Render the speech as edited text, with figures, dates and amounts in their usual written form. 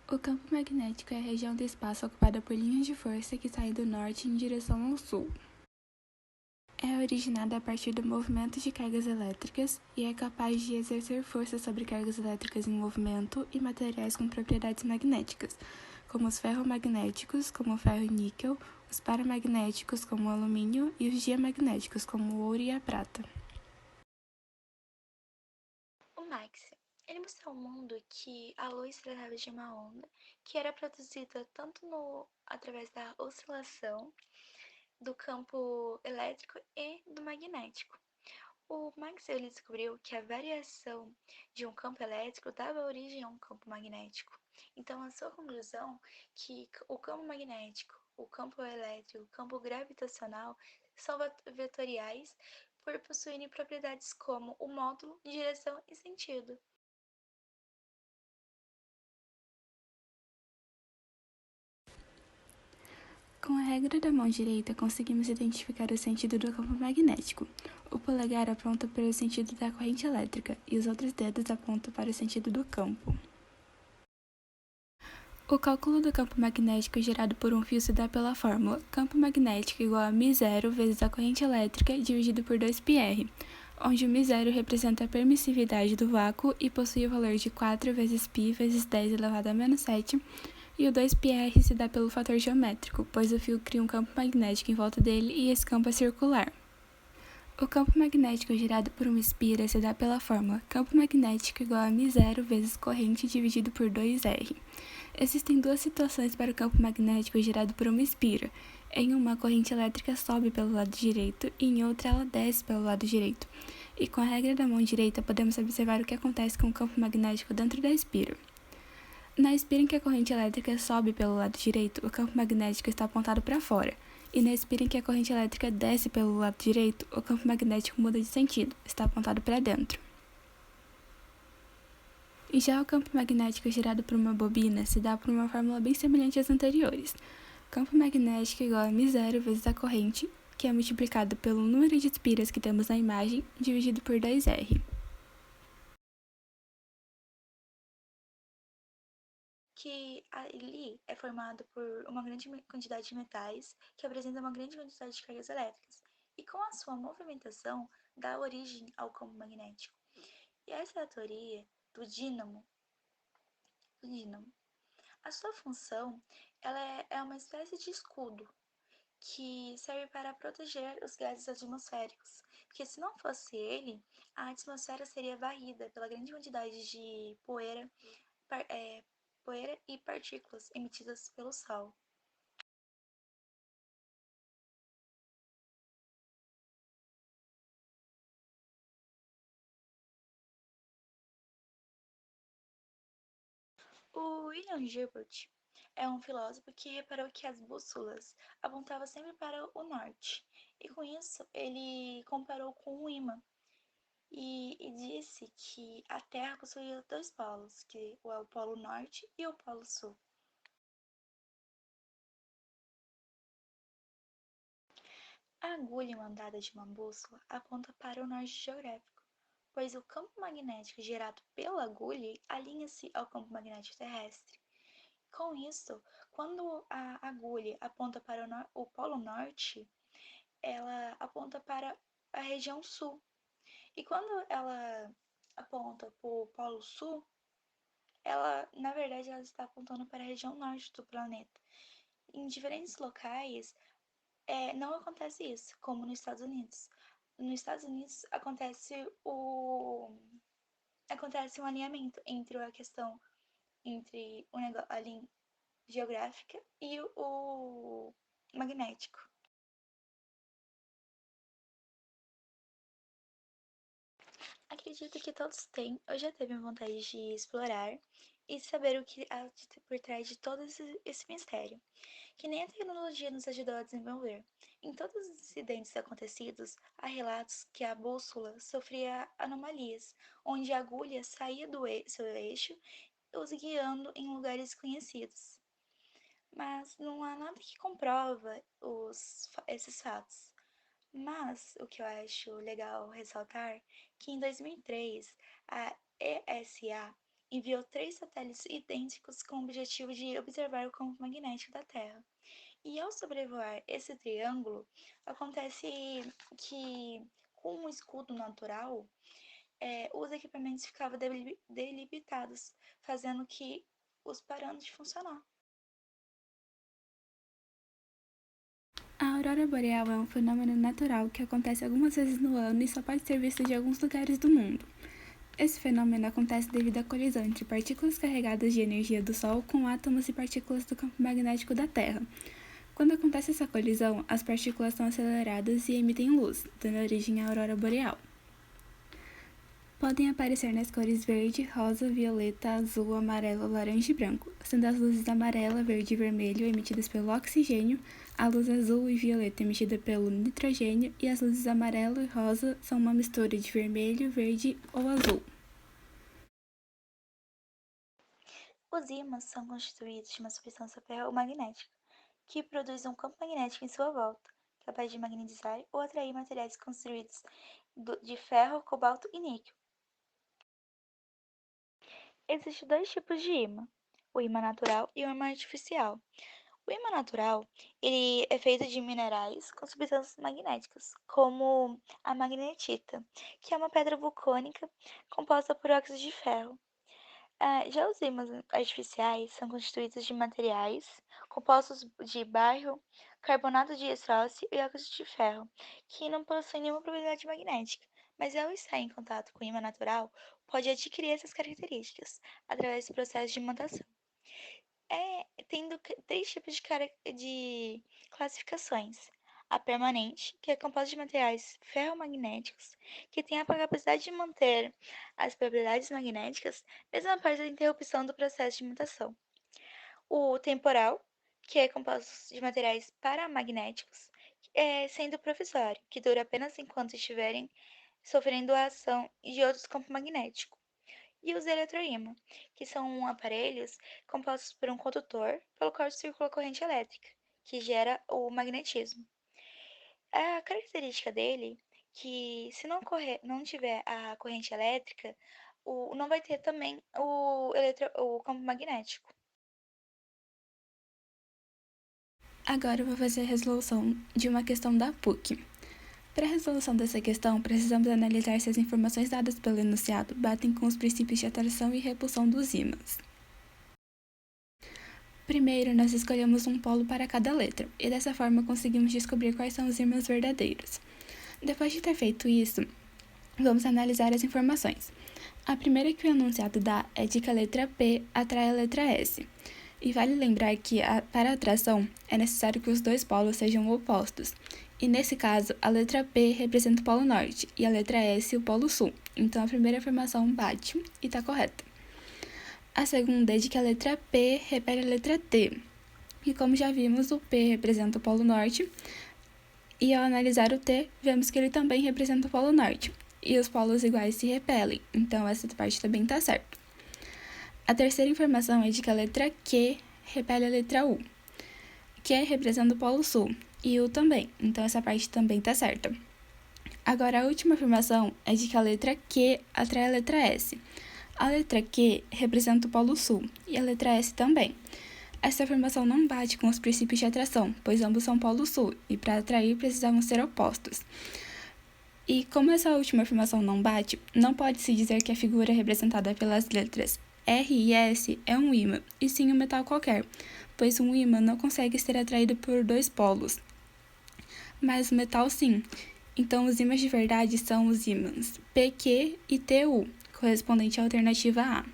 O campo magnético é a região do espaço ocupada por linhas de força que saem do norte em direção ao sul. É originada a partir do movimento de cargas elétricas e é capaz de exercer força sobre cargas elétricas em movimento e materiais com propriedades magnéticas, como os ferromagnéticos, como o ferro e níquel, os paramagnéticos, como o alumínio, e os diamagnéticos, como o ouro e a prata. O Max, ele mostrou ao mundo que a luz tratava de uma onda que era produzida tanto através da oscilação do campo elétrico e do magnético. O Maxwell descobriu que a variação de um campo elétrico dava origem a um campo magnético. Então, a sua conclusão que o campo magnético, o campo elétrico, o campo gravitacional são vetoriais por possuírem propriedades como o módulo, direção e sentido. Com a regra da mão direita, conseguimos identificar o sentido do campo magnético. O polegar aponta para o sentido da corrente elétrica e os outros dedos apontam para o sentido do campo. O cálculo do campo magnético gerado por um fio se dá pela fórmula campo magnético igual a μ0 vezes a corrente elétrica dividido por 2πr, onde o μ0 representa a permissividade do vácuo e possui o valor de 4 vezes π vezes 10 elevado a menos 7, e o 2πr se dá pelo fator geométrico, pois o fio cria um campo magnético em volta dele e esse campo é circular. O campo magnético gerado por uma espira se dá pela fórmula campo magnético igual a μ0 vezes corrente dividido por 2r. Existem duas situações para o campo magnético gerado por uma espira. Em uma, a corrente elétrica sobe pelo lado direito e em outra, ela desce pelo lado direito. E com a regra da mão direita, podemos observar o que acontece com o campo magnético dentro da espira. Na espira em que a corrente elétrica sobe pelo lado direito, o campo magnético está apontado para fora. E na espira em que a corrente elétrica desce pelo lado direito, o campo magnético muda de sentido, está apontado para dentro. E já o campo magnético gerado por uma bobina se dá por uma fórmula bem semelhante às anteriores. Campo magnético igual a μ0 vezes a corrente, que é multiplicado pelo número de espiras que temos na imagem, dividido por 2r. Que ali é formado por uma grande quantidade de metais que apresenta uma grande quantidade de cargas elétricas e com a sua movimentação dá origem ao campo magnético. E essa é a teoria do dínamo. A sua função é uma espécie de escudo que serve para proteger os gases atmosféricos, porque se não fosse ele, a atmosfera seria varrida pela grande quantidade de poeira e partículas emitidas pelo Sol. O William Gilbert é um filósofo que reparou que as bússolas apontavam sempre para o norte, e com isso ele comparou com um imã e disse que a Terra possuía dois polos, que é o Polo Norte e o Polo Sul. A agulha mandada de uma bússola aponta para o norte geográfico, pois o campo magnético gerado pela agulha alinha-se ao campo magnético terrestre. Com isso, quando a agulha aponta para o Polo Norte, ela aponta para a região sul. E quando ela aponta para o Polo Sul, na verdade, ela está apontando para a região norte do planeta. Em diferentes locais, não acontece isso, como nos Estados Unidos. Nos Estados Unidos acontece um alinhamento entre a questão entre a linha geográfica e o magnético. Acredito que todos têm ou já teve vontade de explorar e saber o que há por trás de todo esse mistério, que nem a tecnologia nos ajudou a desenvolver. Em todos os incidentes acontecidos, há relatos que a bússola sofria anomalias, onde a agulha saía do seu eixo, os guiando em lugares conhecidos. Mas não há nada que comprova esses fatos. Mas o que eu acho legal ressaltar é que em 2003 a ESA enviou 3 satélites idênticos com o objetivo de observar o campo magnético da Terra. E ao sobrevoar esse triângulo, acontece que, com um escudo natural, os equipamentos ficavam delimitados, fazendo que os parando de funcionar. A aurora boreal é um fenômeno natural que acontece algumas vezes no ano e só pode ser visto de alguns lugares do mundo. Esse fenômeno acontece devido à colisão entre partículas carregadas de energia do Sol com átomos e partículas do campo magnético da Terra. Quando acontece essa colisão, as partículas são aceleradas e emitem luz, dando origem à aurora boreal. Podem aparecer nas cores verde, rosa, violeta, azul, amarelo, laranja e branco, sendo as luzes amarela, verde e vermelho emitidas pelo oxigênio, a luz azul e violeta emitida pelo nitrogênio e as luzes amarelo e rosa são uma mistura de vermelho, verde ou azul. Os ímãs são constituídos de uma substância ferromagnética, que produz um campo magnético em sua volta, capaz de magnetizar ou atrair materiais construídos de ferro, cobalto e níquel. Existem 2 tipos de ímã, o ímã natural e o ímã artificial. O ímã natural, ele é feito de minerais com substâncias magnéticas, como a magnetita, que é uma pedra vulcânica composta por óxido de ferro. Já os ímãs artificiais são constituídos de materiais compostos de bário, carbonato de estrôncio e óxido de ferro, que não possuem nenhuma propriedade magnética, mas ao estar em contato com o ímã natural, pode adquirir essas características através do processo de imantação. Tendo 3 tipos de classificações. A permanente, que é composta de materiais ferromagnéticos, que tem a capacidade de manter as propriedades magnéticas mesmo após a interrupção do processo de mutação. O temporal, que é composto de materiais paramagnéticos, sendo provisório, que dura apenas enquanto estiverem sofrendo a ação de outros campos magnéticos. E os eletroímãs, que são aparelhos compostos por um condutor pelo qual circula a corrente elétrica, que gera o magnetismo. A característica dele que se não tiver a corrente elétrica, não vai ter também o campo magnético. Agora eu vou fazer a resolução de uma questão da PUC. Para a resolução dessa questão, precisamos analisar se as informações dadas pelo enunciado batem com os princípios de atração e repulsão dos ímãs. Primeiro, nós escolhemos um polo para cada letra, e dessa forma conseguimos descobrir quais são os ímãs verdadeiros. Depois de ter feito isso, vamos analisar as informações. A primeira que o enunciado dá é de que a letra P atrai a letra S. E vale lembrar que, para a atração, é necessário que os dois polos sejam opostos. E nesse caso, a letra P representa o polo norte e a letra S o polo sul. Então a primeira afirmação bate e está correta. A segunda é de que a letra P repele a letra T. E como já vimos, o P representa o polo norte. E ao analisar o T, vemos que ele também representa o polo norte. E os polos iguais se repelem. Então essa parte também está certa. A terceira informação é de que a letra Q repele a letra U. Q representa o polo sul e U também, então essa parte também está certa. Agora a última afirmação é de que a letra Q atrai a letra S. A letra Q representa o polo sul e a letra S também. Essa afirmação não bate com os princípios de atração, pois ambos são polo sul e para atrair precisavam ser opostos. E como essa última afirmação não bate, não pode-se dizer que a figura representada pelas letras R e S é um ímã, e sim um metal qualquer, pois um ímã não consegue ser atraído por dois polos, mas o metal sim. Então os ímãs de verdade são os ímãs PQ e TU, correspondente à alternativa A.